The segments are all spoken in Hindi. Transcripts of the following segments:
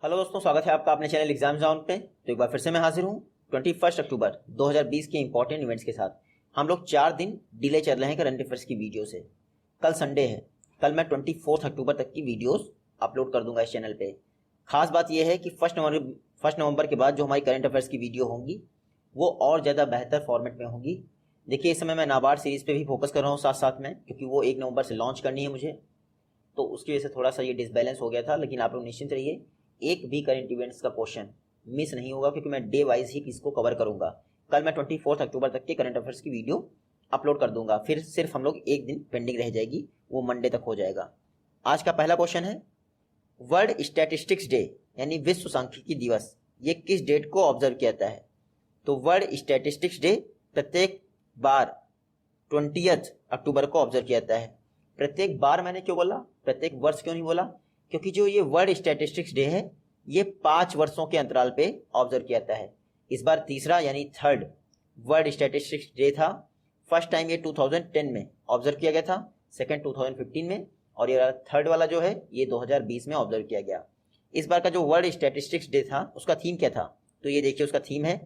हेलो दोस्तों, स्वागत है आपका अपने चैनल एग्जाम जोन पे। तो एक बार फिर से मैं हाजिर हूँ 21 अक्टूबर 2020 के इंपॉर्टेंट इवेंट्स के साथ। हम लोग 4 दिन डिले चल रहे हैं करंट अफेयर्स की वीडियो से। कल संडे है, कल मैं 24 अक्टूबर तक की वीडियोस अपलोड कर दूंगा इस चैनल पे। खास बात यह है कि फर्स्ट नवंबर के बाद जो हमारी करंट अफेयर्स की वीडियो होंगी वो और ज़्यादा बेहतर फॉर्मेट में होंगी। देखिए, इस समय मैं नाबार्ड सीरीज़ पे भी फोकस कर रहा हूँ साथ साथ में, क्योंकि वो 1 नवंबर से लॉन्च करनी है मुझे। तो उसकी वजह से थोड़ा सा ये डिसबैलेंस हो गया था, लेकिन आप लोग निश्चिंत रहिए, एक भी करंट इवेंट्स का क्वेश्चन मिस नहीं होगा, क्योंकि मैं डे वाइज ही इसको कवर करूंगा। कल मैं 24 अक्टूबर तक के करंट अफेयर्स की वीडियो अपलोड कर दूंगा। फिर सिर्फ हम लोग एक दिन पेंडिंग रह जाएगी, वो मंडे तक हो जाएगा। आज का पहला क्वेश्चन है, वर्ल्ड स्टैटिस्टिक्स डे यानी विश्व सांख्यिकी दिवस ये किस डेट को ऑब्जर्व किया जाता है? तो वर्ल्ड स्टैटिस्टिक्स डे प्रत्येक बार 20 अक्टूबर को ऑब्जर्व किया जाता है। प्रत्येक बार मैंने क्यों बोला, प्रत्येक वर्ष क्यों नहीं बोला? क्योंकि जो ये वर्ल्ड स्टैटिस्टिक्स डे है ये 5 वर्षों के अंतराल पे ऑब्जर्व किया जाता है। इस बार तीसरा यानी थर्ड वर्ल्ड स्टैटिस्टिक्स डे था। फर्स्ट टाइम ये 2010 में ऑब्जर्व किया गया था, सेकंड 2015 में, और ये थर्ड वाला जो है ये 2020 में ऑब्जर्व किया गया। इस बार का जो वर्ल्ड स्टैटिस्टिक्स डे था उसका थीम क्या था? तो ये देखिए, उसका थीम है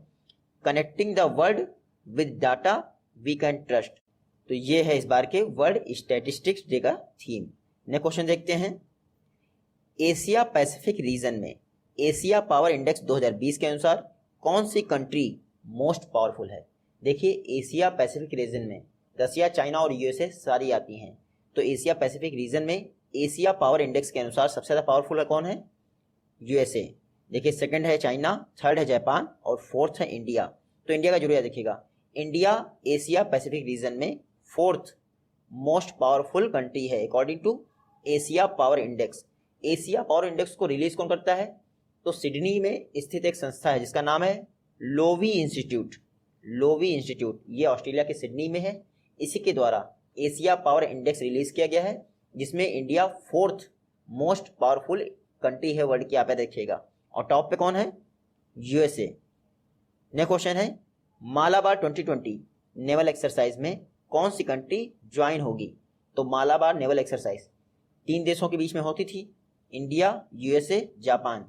connecting the world with data we can trust. तो ये है इस बार के वर्ल्ड स्टैटिस्टिक्स डे का थीम। नेक्स्ट क्वेश्चन देखते हैं, एशिया पैसिफिक रीजन में एशिया पावर इंडेक्स 2020 के अनुसार कौन सी कंट्री मोस्ट पावरफुल है? देखिए, एशिया पैसिफिक रीजन में रसिया, चाइना और यूएसए सारी आती हैं। तो एशिया पैसिफिक रीजन में एशिया पावर इंडेक्स के अनुसार सबसे ज़्यादा पावरफुल है कौन है? यूएसए। देखिए, सेकंड है चाइना, थर्ड है जापान और फोर्थ है इंडिया। तो इंडिया का जरूर देखिएगा, इंडिया एशिया पैसिफिक रीजन में फोर्थ मोस्ट पावरफुल कंट्री है according to Asia power index. Asia power index को रिलीज कौन करता है? तो सिडनी में स्थित एक संस्था है जिसका नाम है लोवी इंस्टीट्यूट। लोवी इंस्टीट्यूट ये ऑस्ट्रेलिया के सिडनी में है। इसी के द्वारा एशिया पावर इंडेक्स रिलीज किया गया है, जिसमें India fourth most powerful country है वर्ल्ड की। आप देखिएगा, और टॉप पे कौन है? यूएसए। नेक्स्ट क्वेश्चन है, मालाबार 2020 नेवल एक्सरसाइज में कौन सी कंट्री ज्वाइन होगी? तो मालाबार नेवल एक्सरसाइज 3 देशों के बीच में होती थी, इंडिया, यूएसए, जापान।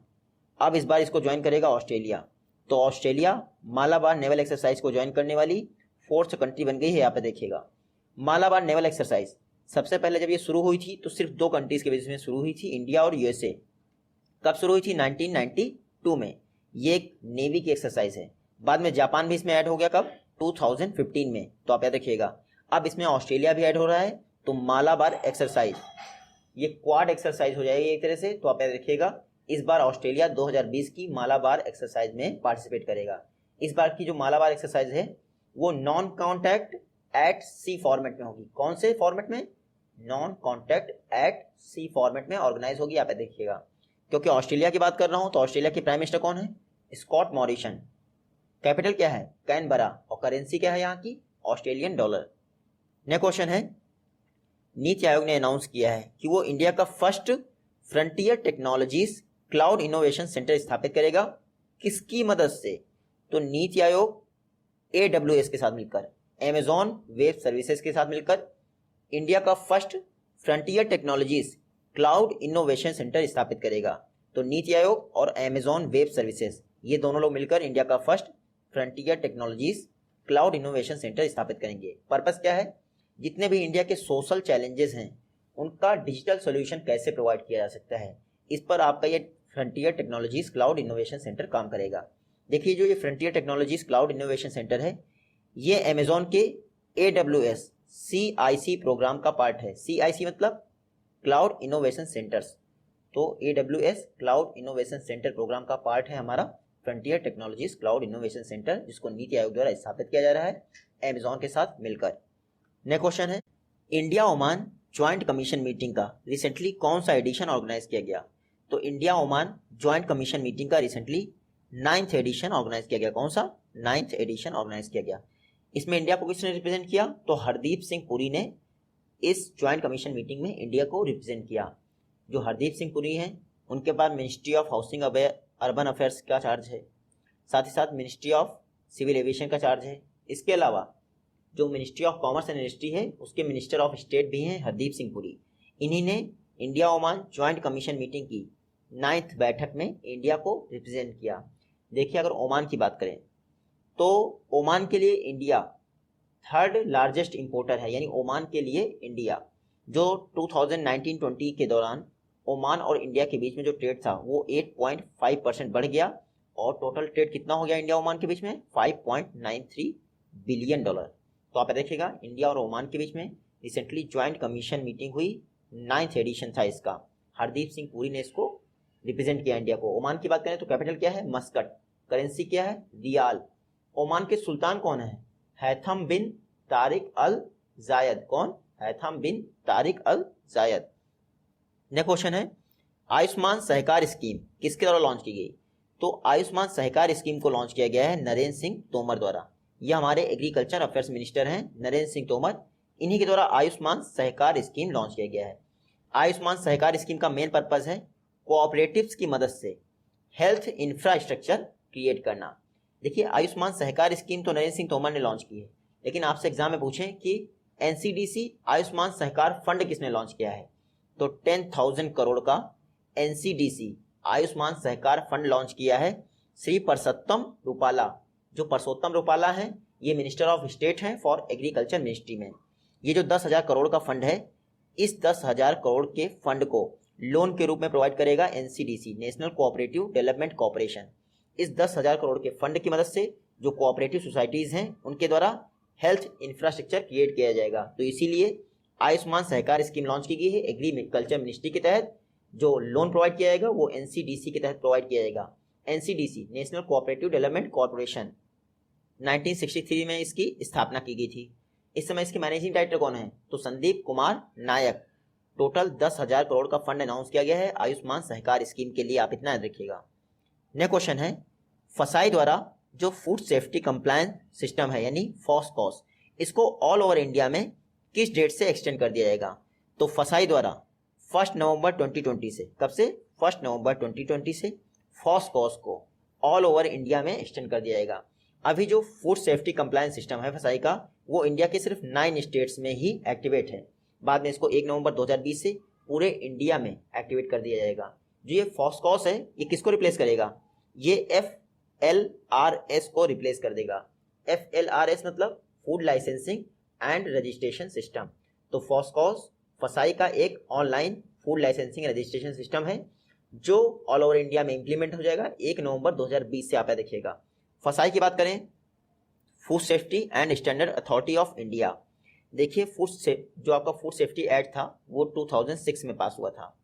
अब इस बार इसको ज्वाइन करेगा ऑस्ट्रेलिया। तो ऑस्ट्रेलिया मालाबार नेवल एक्सरसाइज को ज्वाइन करने वाली फोर्थ कंट्री बन गई है। यहाँ पे देखिएगा, मालाबार नेवल एक्सरसाइज सबसे पहले जब ये शुरू हुई थी तो सिर्फ 2 कंट्रीज के बीच में शुरू हुई थी, इंडिया और यूएसए। कब शुरू हुई थी? 1992 में। ये एक नेवी की एक्सरसाइज है। बाद में जापान भी इसमें ऐड हो गया, कब? 2015 में। तो आप याद रखिएगा, अब इसमें ऑस्ट्रेलिया भी ऐड हो रहा है। तो मालाबार एक्सरसाइज ये क्वाड एक्सरसाइज हो जाएगी एक तरह से। तो आप याद रखिएगा, इस बार ऑस्ट्रेलिया 2020 की मालाबार एक्सरसाइज में पार्टिसिपेट करेगा। इस बार की जो मालाबार एक्सरसाइज है वो non contact at sea format में होगी। कौन से फॉर्मेट में? Non contact at sea format में ऑर्गेनाइज होगी। आप देखिएगा, क्योंकि ऑस्ट्रेलिया की बात कर रहा हूं तो ऑस्ट्रेलिया के प्राइम मिनिस्टर कौन है? Scott Morrison. कैपिटल क्या है? कैनबरा। और करेंसी क्या है यहाँ की? Australian dollar. नेक्स्ट क्वेश्चन है, नीति आयोग ने अनाउंस किया है कि वो इंडिया का first frontier technologies cloud innovation centre स्थापित करेगा। किसकी मदद से? तो नीति आयोग AWS के साथ मिलकर, Amazon वेब सर्विसेज के साथ मिलकर इंडिया का first frontier technologies cloud innovation centre स्थापित करेगा। तो नीति आयोग और Amazon वेब सर्विसेज ये दोनों लोग मिलकर इंडिया का first frontier technologies cloud innovation centre स्थापित करेंगे। पर्पस क्या है? जितने भी इंडिया के सोशल चैलेंजेस हैं उनका डिजिटल सॉल्यूशन कैसे प्रोवाइड किया जा सकता है, इस पर आपका ये frontier technologies cloud innovation centre काम करेगा। देखिए, जो ये frontier technologies cloud innovation centre है ये अमेजोन के AWS CIC प्रोग्राम का पार्ट है। CIC मतलब क्लाउड इनोवेशन सेंटर्स। तो AWS cloud innovation centre programme का पार्ट है हमारा frontier technologies cloud innovation centre, जिसको नीति आयोग द्वारा स्थापित किया जा रहा है अमेजोन के साथ मिलकर। नेक्स्ट क्वेश्चन है, India Oman joint commission meeting का रिसेंटली कौन सा एडिशन ऑर्गेनाइज किया गया? तो India Oman joint commission meeting का रिसेंटली 9th एडिशन ऑर्गेनाइज किया गया। कौन सा? 9th एडिशन ऑर्गेनाइज किया गया। इसमें इंडिया को किसने रिप्रेजेंट किया? तो हरदीप सिंह पुरी ने इस ज्वाइंट कमीशन मीटिंग में इंडिया को रिप्रेजेंट किया। जो हरदीप सिंह पुरी हैं उनके पास ministry of housing urban affairs का चार्ज है, साथ ही साथ मिनिस्ट्री ऑफ सिविल एविएशन का चार्ज है। इसके अलावा जो ministry of commerce and industry है उसके मिनिस्टर ऑफ स्टेट भी हैं हरदीप सिंह पुरी। इन्हीं ने India Oman joint commission meeting की 9th बैठक में इंडिया को रिप्रेजेंट किया। देखिए अगर ओमान की बात करें तो ओमान के लिए इंडिया थर्ड लार्जेस्ट इंपोर्टर है, यानी ओमान के लिए इंडिया जो 2019-20 के दौरान ओमान और इंडिया के बीच में जो ट्रेड था वो 8.5% बढ़ गया और टोटल ट्रेड कितना हो गया इंडिया ओमान के बीच में 5.93 बिलियन डॉलर। तो आप देखिएगा इंडिया और ओमान के बीच में रिसेंटली ज्वाइंट कमीशन मीटिंग हुई, 9th एडिशन था इसका। हरदीप सिंह पुरी ने इसको रिप्रेजेंट किया इंडिया को। ओमान की बात करें तो कैपिटल क्या है, मस्कट, करेंसी क्या है, रियाल। ओमान के सुल्तान कौन है, हैथम बिन तारिक अल जायद। कौन, हैथम बिन तारिक अल जायद। नेक्स्ट क्वेश्चन है आयुष्मान सहकार स्कीम किसके द्वारा लॉन्च की गई। तो आयुष्मान सहकार स्कीम को लॉन्च किया गया है नरेंद्र सिंह तोमर द्वारा। ये हमारे एग्रीकल्चर अफेयर्स मिनिस्टर हैं नरेंद्र सिंह तोमर, इन्हीं के द्वारा आयुष्मान सहकार स्कीम लॉन्च किया गया है। आयुष्मान सहकार स्कीम का मेन पर्पज है कोऑपरेटिव्स की मदद से हेल्थ इंफ्रास्ट्रक्चर क्रिएट करना। देखिए आयुष्मान सहकार स्कीम तो नरेंद्र सिंह तोमर ने लॉन्च की है, लेकिन आपसे एग्जाम में पूछें कि एनसीडीसी आयुष्मान सहकार फंड किसने लॉन्च किया है, तो 10,000 करोड़ का NCDC Ayushman Sahakar fund launch किया है श्री परसोत्तम रूपाला। जो परसोत्तम रूपाला है ये मिनिस्टर ऑफ स्टेट हैं फॉर एग्रीकल्चर मिनिस्ट्री में। ये जो 10,000 करोड़ का फंड है, इस 10,000 करोड़ के फंड को लोन के रूप में प्रोवाइड करेगा NCDC, national cooperative development corporation. इस 10,000 करोड़ के फंड की मदद से जो कोऑपरेटिव सोसाइटीज हैं उनके द्वारा हेल्थ इंफ्रास्ट्रक्चर क्रिएट किया जाएगा। तो इसीलिए आयुष्मान सहकार स्कीम लॉन्च की गई है एग्रीकल्चर मिनिस्ट्री के तहत। जो लोन प्रोवाइड किया जाएगा वो एनसीडीसी के तहत प्रोवाइड किया जाएगा। NCDC national cooperative development corporation 1963 में इसकी स्थापना की गई थी। इस समय इसके मैनेजिंग डायरेक्टर कौन है, तो संदीप कुमार नायक। टोटल 10,000 करोड़ का फंड अनाउंस किया गया है आयुष्मान सहकार स्कीम के लिए, आप इतना याद रखिएगा। नेक्स्ट क्वेश्चन है फसाई द्वारा जो फूड सेफ्टी कंप्लायंस सिस्टम है यानी फॉसकॉस, इसको ऑल ओवर इंडिया में किस डेट से एक्सटेंड कर दिया जाएगा। तो फसाई द्वारा 1 नवंबर 2020 से, कब से, 1 नवंबर 2020 से फॉसकॉस को ऑल ओवर इंडिया में एक्सटेंड कर दिया जाएगा। अभी जो फूड सेफ्टी कंप्लायंस सिस्टम है फसाई का, वो इंडिया के सिर्फ 9 स्टेट्स में ही एक्टिवेट है। बाद में इसको 1 नवंबर 2020 से पूरे इंडिया में एक्टिवेट कर दिया जाएगा। जो ये फॉसकॉस है ये किसको रिप्लेस करेगा, ये FLRS को रिप्लेस कर देगा। FLRS मतलब food licensing and registration system. तो फॉसकॉस फसाई का एक online food licensing registration system है जो ऑल ओवर इंडिया में इंप्लीमेंट हो जाएगा 1 नवंबर 2020 से। आप देखिएगा फसाई की बात करें, food safety and standard authority of India. देखिए जो आपका फूड सेफ्टी एक्ट था वो 2006 में पास हुआ था,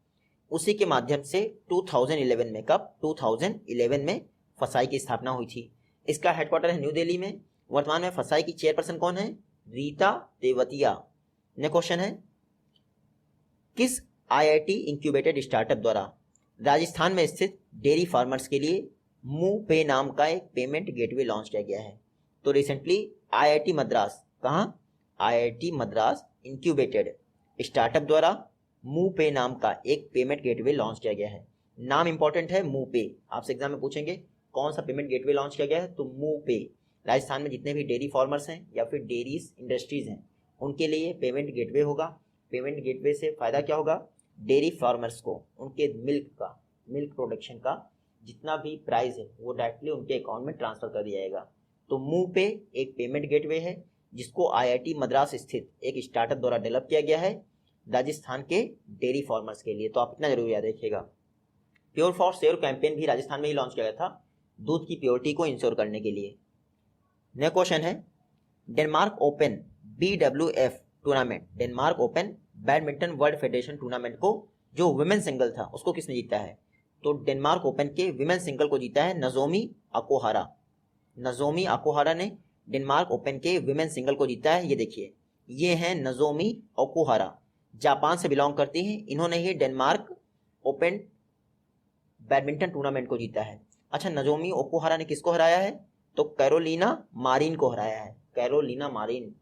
उसी के माध्यम से 2011 में, कब, 2011 में फसाई की स्थापना हुई थी। इसका हेडक्वार्टर है न्यू दिल्ली में। वर्तमान में फसाई की चेयरपर्सन कौन है, रीता तेवतिया। नेक्स्ट क्वेश्चन है किस IIT इंक्यूबेटेड स्टार्टअप द्वारा राजस्थान में स्थित डेयरी फार्मर्स के लिए मूव पे नाम का एक पेमेंट गेटवे लॉन्च किया गया है। तो रिसेंटली IIT मद्रास, कहाँ, IIT मद्रास इंक्यूबेटेड स्टार्टअप द्वारा मूव पे नाम का एक पेमेंट गेटवे लॉन्च किया गया है। नाम इंपॉर्टेंट है मूव पे, आपसे एग्जाम में पूछेंगे कौन सा पेमेंट गेटवे लॉन्च किया गया है, तो मूव पे। राजस्थान में जितने भी डेयरी फार्मर्स हैं या फिर डेयरीज इंडस्ट्रीज हैं उनके लिए पेमेंट गेटवे होगा। पेमेंट गेटवे से फ़ायदा क्या होगा, डेयरी फार्मर्स को उनके मिल्क प्रोडक्शन का जितना भी प्राइस है वो डायरेक्टली उनके अकाउंट में ट्रांसफर कर दिया जाएगा। तो मूव पे एक पेमेंट गेटवे है जिसको IIT मद्रास स्थित एक स्टार्टअप द्वारा डेवलप किया गया है राजस्थान के डेयरी फार्मर्स के लिए। तो आप इतना जरूर याद रखिएगा। प्योर फॉर श्योर कैंपेन भी राजस्थान में ही लॉन्च किया गया था दूध की प्योरिटी को इंश्योर करने के लिए। नेक्स्ट क्वेश्चन है Denmark open BWF tournament, Denmark open badminton world federation tournament को जो वुमेन सिंगल था उसको किसने जीता है, तो डेनमार्क ओपन के विमेन सिंगल को जीता है नजोमी ओकुहारा। नजोमी ओकुहारा ने डेनमार्क ओपन के विमेन सिंगल को जीता है। ये देखिए ये हैं नजोमी ओकुहारा, जापान से बिलोंग करती हैं। इन्होंने ही डेनमार्क ओपन बैडमिंटन टूर्नामेंट को जीता है। अच्छा, नजोमी ओकुहारा ने किसको हराया है, तो कैरोलिना मारिन को हराया है। कैरोलिना मारिन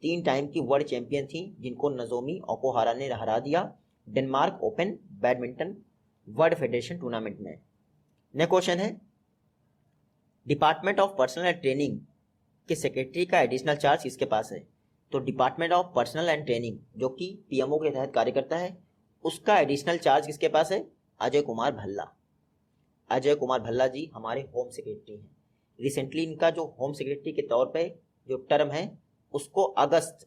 3 टाइम की वर्ल्ड चैंपियन थी जिनको नजोमी ओकुहारा ने हरा दिया Denmark open badminton world federation tournament में। नेक्स्ट क्वेश्चन है department of personal and training के सेक्रेटरी का एडिशनल चार्ज किसके पास है, तो department of personal and training जो कि PMO के तहत कार्य करता है उसका एडिशनल चार्ज किसके पास है, अजय कुमार भल्ला। अजय कुमार भल्ला जी हमारे होम सेक्रेटरी हैं। रिसेंटली इनका जो होम सेक्रेटरी के तौर पे जो टर्म है उसको अगस्त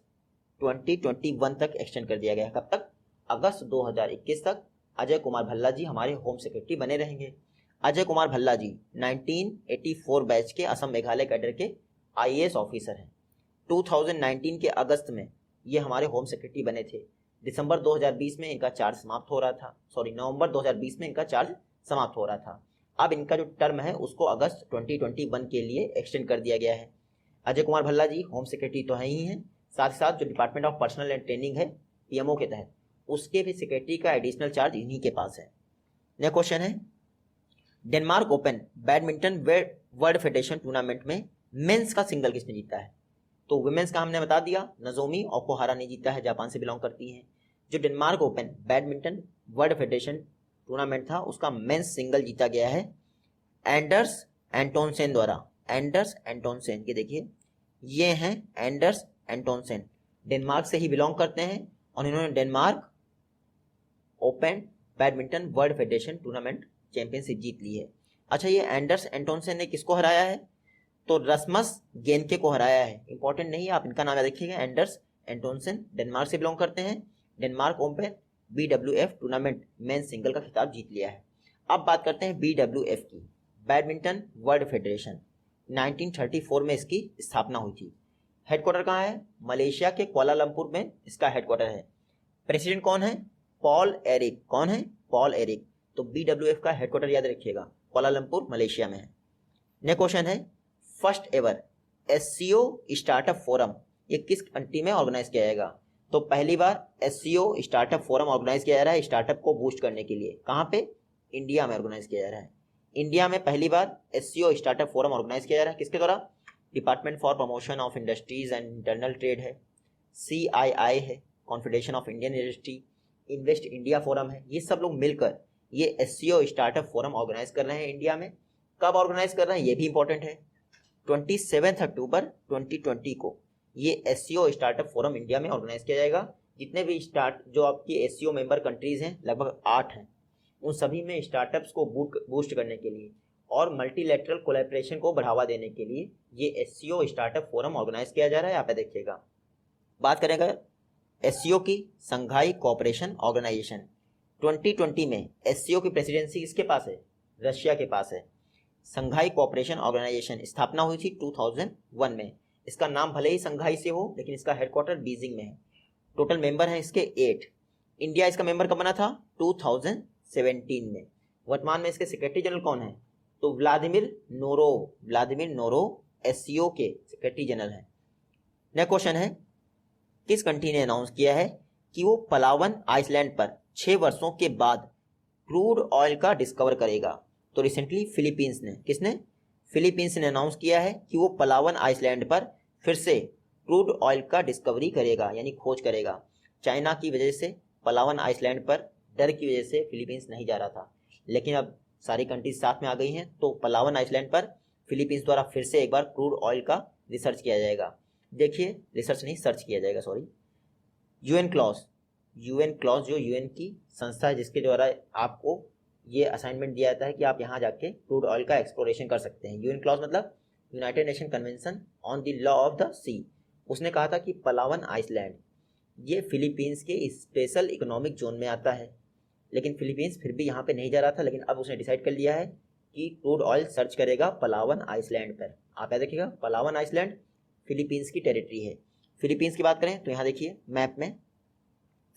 2021 तक एक्सटेंड कर दिया गया है। कब तक? अगस्त 2021 तक अजय कुमार भल्ला जी हमारे होम सेक्रेटरी बने रहेंगे। अजय कुमार भल्ला जी 1984 बैच के असम मेघालय कैडर के आईएएस ऑफिसर हैं। 2019 के अगस्त में ये हमारे होम सेक्रेटरी बने थे। दिसंबर 2020 में इनका चार्ज समाप्त हो रहा था, नवंबर 2020 में इनका चार्ज समाप्त हो रहा था। अब इनका जो टर्म है उसको अगस्त 2021 के लिए एक्सटेंड कर दिया गया है। अजय कुमार भल्ला जी होम सेक्रेटरी तो हैं ही हैं, साथ ही साथ जो department of personal and training है पीएमओ के तहत, उसके भी सेक्रेटरी का एडिशनल चार्ज इन्हीं के पास है। नेक्स्ट क्वेश्चन है, Denmark open badminton world federation tournament में मेंस का सिंगल किसने जीता है? तो वुमेन्स का हमने बता दिया, नजोमी ओकुहारा ने जीता है, जापान से बिलोंग करती हैं। जो Denmark open badminton world federation tournament था उसका मेंस सिंगल जीता गया है एंडर्स एंटोनसेन द्वारा। एंडर्स एंटोनसेन, ये देखिए ये हैं एंडर्स एंटोनसेन, डेनमार्क से ही बिलोंग करते हैं और इन्होंने Denmark open badminton world federation tournament championship जीत ली है। अच्छा, ये एंडर्स एंटोनसेन ने किसको हराया है? तो रस्मस गेनके को हराया है। इंपॉर्टेंट नहीं है, आप इनका नाम याद रखिएगा। एंडर्स एंटोनसेन डेनमार्क से बिलोंग करते हैं, Denmark open BWF tournament men single का खिताब जीत लिया है। अब बात करते हैं BWF की, बैडमिंटन वर्ल्ड फेडरेशन। 1934 में इसकी स्थापना हुई थी। हेडक्वार्टर कहाँ है? मलेशिया के कुआलालंपुर में इसका हेडक्वार्टर है। प्रेसिडेंट कौन है? Paul Eric. कौन है? Paul Eric. तो BWF का हेडक्वार्टर याद रखिएगा, कुआलालंपुर मलेशिया में है। नेक्स्ट क्वेश्चन है, first ever SCO startup forum ये किस कंट्री में ऑर्गेनाइज किया जाएगा? तो पहली बार SCO स्टार्टअप फोरम ऑर्गेनाइज किया जा रहा है स्टार्टअप को बूस्ट करने के लिए। कहाँ पे? इंडिया में ऑर्गेनाइज किया जा रहा है। इंडिया में पहली बार SCO स्टार्टअप फोरम ऑर्गेनाइज किया जा रहा है। किसके द्वारा? Department for promotion of industries and internal trade है, CII है, confederation of Indian industry, invest India forum है। ये सब लोग मिलकर ये SCO स्टार्टअप फोरम ऑर्गेनाइज कर रहे हैं इंडिया में। कब ऑर्गेनाइज कर रहे हैं ये भी इंपॉर्टेंट है। 27 अक्टूबर 2020 को ये SCO स्टार्टअप फोरम इंडिया में ऑर्गेनाइज किया जाएगा। जितने भी जो आपकी SCO मेंबर कंट्रीज हैं, लगभग 8 हैं, उन सभी में स्टार्टअप्स को बूस्ट करने के लिए और मल्टीलैटरल कोलैबोरेशन को बढ़ावा देने के लिए ये SCO स्टार्टअप फोरम ऑर्गेनाइज किया जा रहा है। यहाँ पे देखिएगा। बात करेंगे SCO की, संघाई कोऑपरेशन ऑर्गेनाइजेशन। 2020 में SCO की प्रेसिडेंसी किसके पास है? रशिया के पास है। संघाई कोऑपरेशन ऑर्गेनाइजेशन स्थापना हुई थी 2001 में। इसका नाम भले ही संघाई से हो लेकिन इसका हेडक्वार्टर बीजिंग में है। टोटल मेंबर हैं इसके 8। इंडिया इसका मेंबर कब बना था? 2017 में। वर्तमान में इसके सेक्रेटरी जनरल कौन है? तो व्लादिमीर नोरोव SCO के सेक्रेटरी जनरल हैं। नेक्स्ट क्वेश्चन है, किस कंट्री ने अनाउंस किया है कि वो पलावन आइसलैंड पर 6 वर्षों के बाद क्रूड ऑयल का डिस्कवर करेगा? तो रिसेंटली फिलीपींस ने, किसने? फिलीपींस ने अनाउंस किया है कि वो पलावन आइसलैंड पर फिर से क्रूड ऑयल का डिस्कवरी करेगा, यानी खोज करेगा। चाइना की वजह से पलावन आइसलैंड पर डर की वजह से फिलीपींस नहीं जा रहा था, लेकिन अब सारी कंट्रीज साथ में आ गई हैं तो पलावन आइसलैंड पर फिलीपींस द्वारा फिर से एक बार क्रूड ऑयल का रिसर्च किया जाएगा। देखिए, रिसर्च नहीं, सर्च किया जाएगा, सॉरी। UN क्लॉज जो UN की संस्था है जिसके द्वारा आपको ये असाइनमेंट दिया जाता है कि आप यहाँ जाके क्रूड ऑयल का एक्सप्लोरेशन कर सकते हैं। UN क्लॉज मतलब United Nation convention on the law of the sea. उसने कहा था कि पलावन आइसलैंड ये फिलीपींस के स्पेशल इकोनॉमिक जोन में आता है, लेकिन फिलीपींस फिर भी यहाँ पे नहीं जा रहा था। लेकिन अब उसने डिसाइड कर लिया है कि क्रूड ऑयल सर्च करेगा पलावन आइसलैंड पर। आप याद रखिएगा, पलावन आइसलैंड फिलीपींस की टेरिटरी है। फिलीपींस की बात करें तो यहाँ देखिए मैप में,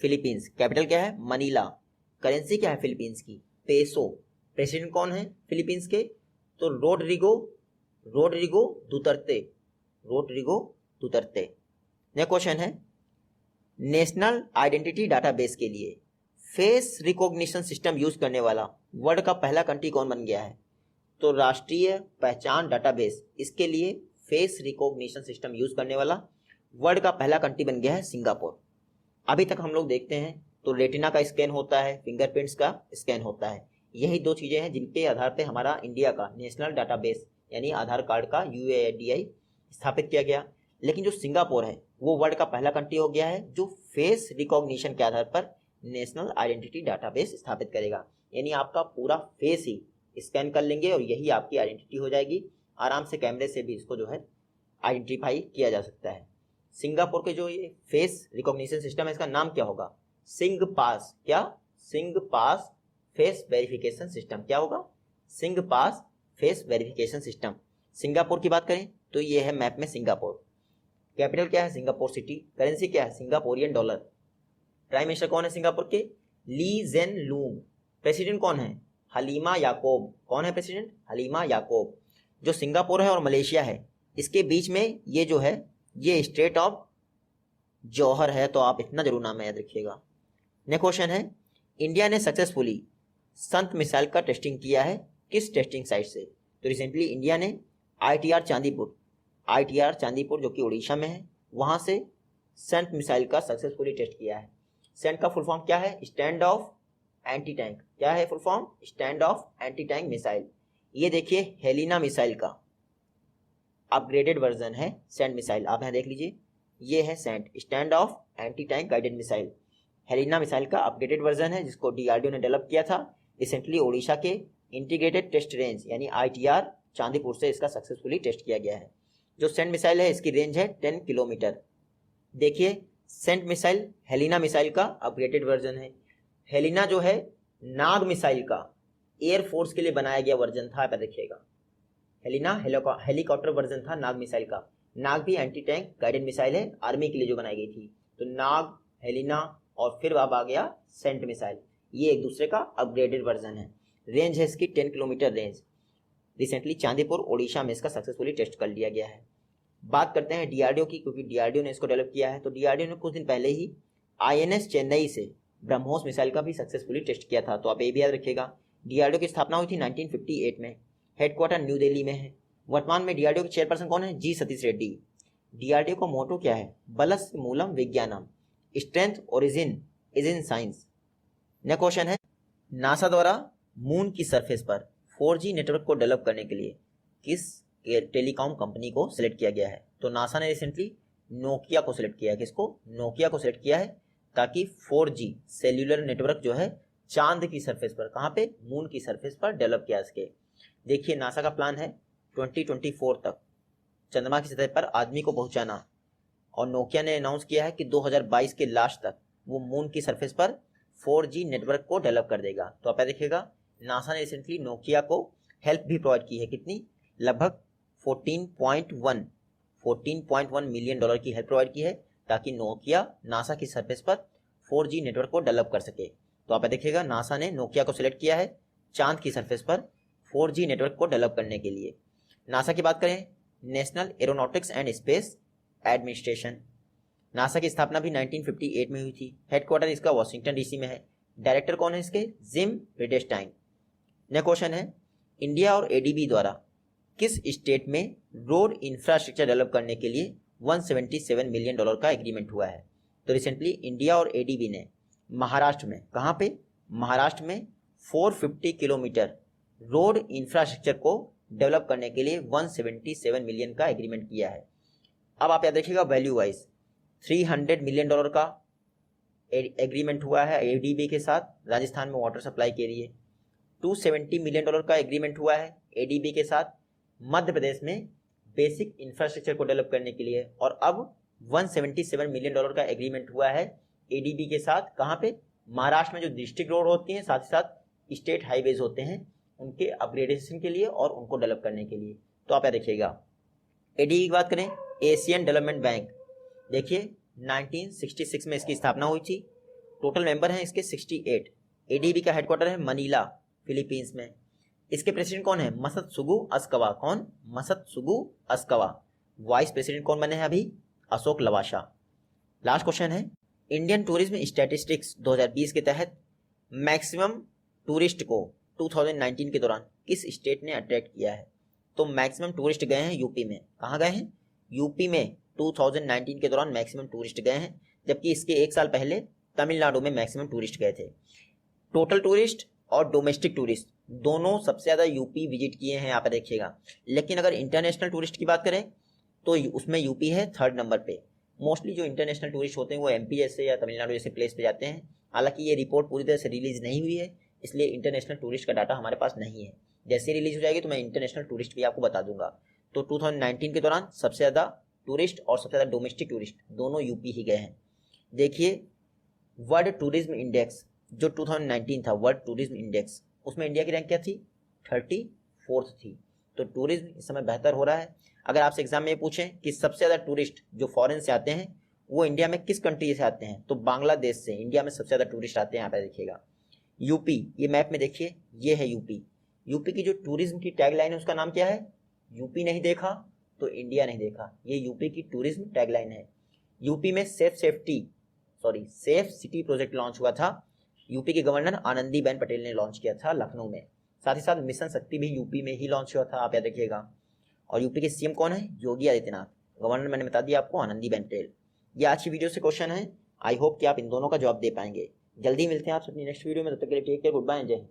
फिलीपींस कैपिटल क्या है? मनीला। करेंसी क्या है फिलीपींस की? पेसो। प्रेसिडेंट कौन है फिलीपींस के? तो रोड्रिगो दुतर्ते। नेक्स्ट क्वेश्चन है, नेशनल आइडेंटिटी डाटाबेस के लिए फेस रिकॉग्निशन सिस्टम यूज करने वाला वर्ल्ड का पहला कंट्री कौन बन गया है? तो राष्ट्रीय पहचान डाटाबेस, इसके लिए फेस रिकॉग्निशन सिस्टम यूज करने वाला वर्ल्ड का पहला कंट्री बन गया है सिंगापुर। अभी तक हम लोग देखते हैं तो रेटिना का स्कैन होता है, फिंगरप्रिंट्स का स्कैन होता है। यही 2 चीज़ें हैं जिनके आधार पे हमारा इंडिया का नेशनल डाटाबेस यानी आधार कार्ड का UAIDI स्थापित किया गया। लेकिन जो सिंगापुर है वो वर्ल्ड का पहला कंट्री हो गया है जो फेस रिकॉग्निशन के आधार पर नेशनल आइडेंटिटी डाटाबेस स्थापित करेगा। यानी आपका पूरा फेस ही स्कैन कर लेंगे और यही आपकी आइडेंटिटी हो जाएगी। आराम से कैमरे से भी इसको जो है आइडेंटिफाई किया जा सकता है। सिंगापुर के जो ये फेस रिकॉग्निशन सिस्टम है इसका नाम क्या होगा? सिंग पास। क्या? सिंग पास फेस वेरिफिकेशन सिस्टम। क्या होगा? सिंग पास फेस वेरिफिकेशन सिस्टम। सिंगापुर की बात करें तो ये है मैप में सिंगापुर। कैपिटल क्या है? Singapore city. करेंसी क्या है? Singaporean dollar. प्राइम मिनिस्टर कौन है सिंगापुर के? ली जेन लूंग। प्रेसिडेंट कौन है? हलीमा याकोब। कौन है प्रेसिडेंट? हलीमा याकोब। जो सिंगापुर है और मलेशिया है इसके बीच में ये जो है ये स्ट्रेट ऑफ जौहर है, तो आप इतना जरूर नाम याद रखिएगा। नेक्स्ट क्वेश्चन है, इंडिया ने सक्सेसफुली संत मिसाइल का टेस्टिंग किया है किस टेस्टिंग साइट से? तो रिसेंटली इंडिया ने आईटीआर चांदीपुर जो कि उड़ीसा में है वहां से संत मिसाइल का सक्सेसफुली टेस्ट किया है। सेंट का फुल फॉर्म क्या है? Stand off anti tank. क्या है full form? Stand off anti tank missile. ये देखिए हेलिना मिसाइल का अपग्रेडेड वर्जन है सेंट मिसाइल। आप यहाँ देख लीजिए, ये है SANT stand off anti tank guided missile. Helina missile का अपग्रेडेड वर्जन है जिसको डीआरडीओ ने डेवलप किया था। रिसेंटली ओडिशा के इंटीग्रेटेड टेस्ट रेंज यानी आईटीआर चांदीपुर से इसका सक्सेसफुली टेस्ट किया गया है। जो सेंट मिसाइल है इसकी रेंज है 10 किलोमीटर। देखिए सेंट मिसाइल हेलिना मिसाइल का अपग्रेडेड वर्जन है। हेलिना जो है नाग मिसाइल का एयरफोर्स के लिए बनाया गया वर्जन था। आप देखिएगा हेलिना हेलीकॉप्टर वर्जन था नाग मिसाइल का। नाग भी एंटी टैंक गाइडेड मिसाइल है आर्मी के लिए जो बनाई गई थी। तो नाग, हेलिना और फिर अब आ गया सेंट मिसाइल, ये एक दूसरे का अपग्रेडेड वर्जन है। रेंज है इसकी 10 kilometre range. Recently Chandipur Odisha में इसका सक्सेसफुली टेस्ट कर लिया गया है। बात करते हैं डीआरडीओ की, क्योंकि डीआरडीओ ने इसको डेवलप किया है। तो डीआरडीओ ने कुछ दिन पहले ही आईएनएस चेन्नई से ब्रह्मोस मिसाइल का भी सक्सेसफुली टेस्ट किया था। तो आप ये भी याद रखिएगा। डीआरडीओ की स्थापना हुई थी 1958 में। हेडक्वार्टर न्यू दिल्ली में है। वर्तमान में डीआरडीओ के चेयरपर्सन कौन है? जी सतीश रेड्डी। डीआरडीओ का मोटो क्या है? बलस मूलम विज्ञानम, strength origin is in science. Next question है, नासा द्वारा मून की सरफेस पर 4G नेटवर्क को डेवलप करने के लिए किस टेलीकॉम कंपनी को सिलेक्ट किया गया है? तो नासा ने रिसेंटली नोकिया को सिलेक्ट किया है। किसको? नोकिया को सिलेक्ट किया है, ताकि 4G सेल्यूलर नेटवर्क जो है चांद की सरफेस पर, कहाँ पे? मून की सरफेस पर डेवलप किया सके। देखिए नासा का प्लान है 2024 तक चंद्रमा की सतह पर आदमी को पहुंचाना, और नोकिया ने अनाउंस किया है कि 2022 के लास्ट तक वो मून की सरफेस पर 4G नेटवर्क को डेवलप कर देगा। तो आप देखिएगा नासा ने रिसेंटली नोकिया को हेल्प भी प्रोवाइड की है। कितनी? लगभग 14.1 मिलियन डॉलर की हेल्प प्रोवाइड की है, ताकि नोकिया नासा की सरफेस पर 4G नेटवर्क को डेवलप कर सके। तो आप देखिएगा नासा ने नोकिया को सिलेक्ट किया है चांद की सरफेस पर 4G नेटवर्क को डेवलप करने के लिए। नासा की बात करें, national aeronautics and space administration. NASA की स्थापना भी 1958 में हुई थी। हेडक्वार्टर इसका वाशिंगटन डीसी में है। डायरेक्टर कौन है इसके? जिम रिडेस्टाइन। नेक्स्ट क्वेश्चन है, इंडिया और एडीबी द्वारा किस स्टेट में रोड इंफ्रास्ट्रक्चर डेवलप करने के लिए 177 मिलियन डॉलर का एग्रीमेंट हुआ है? तो रिसेंटली इंडिया और एडीबी ने महाराष्ट्र में, कहाँ पे? महाराष्ट्र में 450 किलोमीटर रोड इंफ्रास्ट्रक्चर को डेवलप करने के लिए 177 मिलियन का एग्रीमेंट किया है। अब आप याद रखिएगा वैल्यू वाइज 300 मिलियन डॉलर का एग्रीमेंट हुआ है एडीबी के साथ राजस्थान में वाटर सप्लाई के लिए। 270 मिलियन डॉलर का एग्रीमेंट हुआ है एडीबी के साथ मध्य प्रदेश में बेसिक इंफ्रास्ट्रक्चर को डेवलप करने के लिए। और अब 177 मिलियन डॉलर का एग्रीमेंट हुआ है एडीबी के साथ, कहाँ पे? महाराष्ट्र में जो डिस्ट्रिक्ट रोड होती हैं, साथ ही साथ स्टेट हाईवेज होते हैं, उनके अपग्रेडेशन के लिए और उनको डेवलप करने के लिए। तो आप देखिएगा एडीबी की बात करें, एशियन डेवलपमेंट बैंक, देखिए 1966 में इसकी स्थापना हुई थी। टोटल मेंबर हैं इसके 68। एडीबी का हेडक्वार्टर है मनीला, फिलीपींस में। इसके प्रेसिडेंट कौन है? मसत्सुगु अस्कावा। कौन? मसत्सुगु अस्कावा। वाइस प्रेसिडेंट कौन बने हैं अभी? अशोक लवासा। लास्ट क्वेश्चन है, इंडियन टूरिज्म स्टैटिस्टिक्स 2020 के तहत मैक्सिमम टूरिस्ट को 2019 के दौरान किस स्टेट ने अट्रैक्ट किया है? तो मैक्सिमम टूरिस्ट गए हैं यूपी में। कहाँ गए हैं? यूपी में 2019 के दौरान मैक्सिमम टूरिस्ट गए हैं, जबकि इसके एक साल पहले तमिलनाडु में मैक्सिमम टूरिस्ट गए थे। टोटल टूरिस्ट और डोमेस्टिक टूरिस्ट दोनों सबसे ज़्यादा यूपी विजिट किए हैं, यहाँ पर देखिएगा। लेकिन अगर इंटरनेशनल टूरिस्ट की बात करें तो उसमें यूपी है 3rd नंबर पे। मोस्टली जो इंटरनेशनल टूरिस्ट होते हैं वो एमपी जैसे या तमिलनाडु जैसे प्लेस पे जाते हैं। हालांकि ये रिपोर्ट पूरी तरह से रिलीज नहीं हुई है, इसलिए इंटरनेशनल टूरिस्ट का डाटा हमारे पास नहीं है। जैसे रिलीज हो जाएगी तो मैं इंटरनेशनल टूरिस्ट भी आपको बता दूंगा। तो 2019 के दौरान सबसे ज़्यादा टूरिस्ट और सबसे ज़्यादा डोमेस्टिक टूरिस्ट दोनों यूपी ही गए हैं। देखिए वर्ल्ड टूरिज्म इंडेक्स जो 2019 था, वर्ल्ड टूरिज्म इंडेक्स, उसमें इंडिया की रैंक क्या थी? 34th थी। तो टूरिज्म इस समय बेहतर हो रहा है। अगर आपसे एग्जाम में पूछें कि सबसे ज़्यादा टूरिस्ट जो फॉरेन से आते हैं वो इंडिया में किस कंट्री से आते हैं, तो बांग्लादेश से इंडिया में सबसे ज़्यादा टूरिस्ट आते हैं। यहाँ पे देखिएगा यूपी, ये मैप में देखिए, ये है यूपी। यूपी की जो टूरिज्म की टैगलाइन है उसका नाम क्या है? यूपी नहीं देखा तो इंडिया नहीं देखा। ये यूपी की टूरिज्म टैगलाइन है। यूपी में सेफ सिटी प्रोजेक्ट लॉन्च हुआ था। यूपी के गवर्नर आनंदीबेन पटेल ने लॉन्च किया था लखनऊ में। साथ ही साथ मिशन शक्ति भी यूपी में ही लॉन्च हुआ था, आप याद रखिएगा। और यूपी के सीएम कौन है? योगी आदित्यनाथ। गवर्नर मैंने बता दिया आपको, आनंदीबेन पटेल। ये आज की वीडियो से क्वेश्चन है। आई होप कि आप इन दोनों का जवाब दे पाएंगे। जल्दी मिलते हैं आपसे अपनी नेक्स्ट वीडियो में, तब तक के लिए टेक केयर, गुड बाय, जय हिंद।